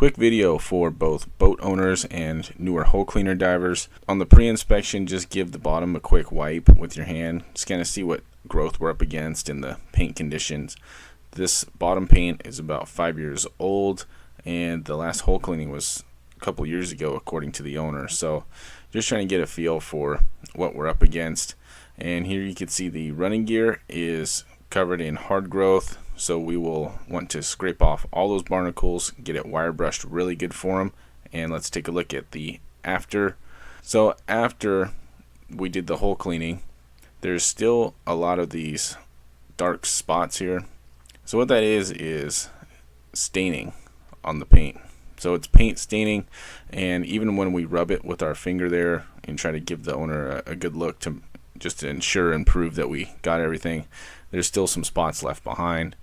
quick video for both boat owners and newer hull cleaner divers. On the pre-inspection, just give the bottom a quick wipe with your hand. Just kind of see what growth we're up against in the paint conditions. This bottom paint is about 5 years old, and the last hull cleaning was a couple years ago according to the owner. So just trying to get a feel for what we're up against. And here you can see the running gear is covered in hard growth, so we will want to scrape off all those barnacles, get it wire brushed really good for them. And let's take a look at the after. So after we did the hull cleaning, there's still a lot of these dark spots here. So what that is staining on the paint. So it's paint staining, and even when we rub it with our finger there and try to give the owner a good look to just to ensure and prove that we got everything, there's still some spots left behind.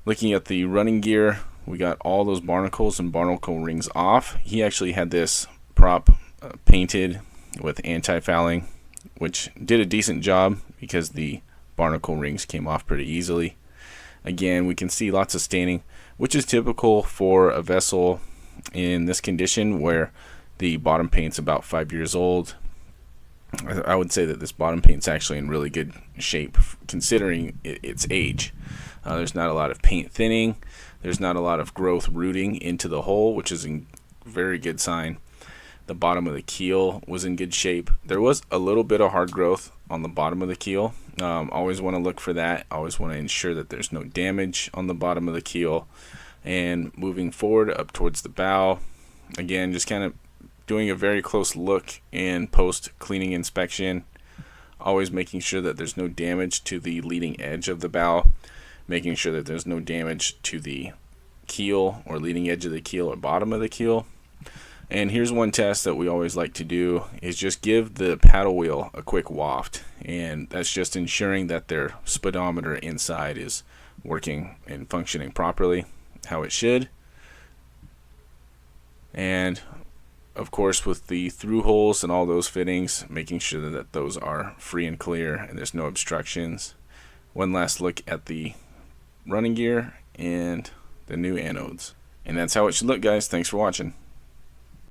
Looking at the running gear, we got all those barnacles and barnacle rings off. He actually had this prop painted with anti-fouling, which did a decent job because the barnacle rings came off pretty easily. Again, we can see lots of staining, which is typical for a vessel in this condition where the bottom paint's about 5 years old. I would say that this bottom paint's actually in really good shape considering its age. There's not a lot of paint thinning. There's not a lot of growth rooting into the hull, which is a very good sign. The bottom of the keel was in good shape. There was a little bit of hard growth on the bottom of the keel. Always want to look for that. Always want to ensure that there's no damage on the bottom of the keel. And moving forward up towards the bow, again, just kind of doing a very close look in post cleaning inspection. Always making sure that there's no damage to the leading edge of the bow, making sure that there's no damage to the keel or leading edge of the keel or bottom of the keel. And here's one test that we always like to do, is just give the paddle wheel a quick waft, and that's just ensuring that their speedometer inside is working and functioning properly how it should. And of course, with the through holes and all those fittings, making sure that those are free and clear and there's no obstructions. One last look at the running gear and the new anodes. And that's how it should look, guys. Thanks for watching.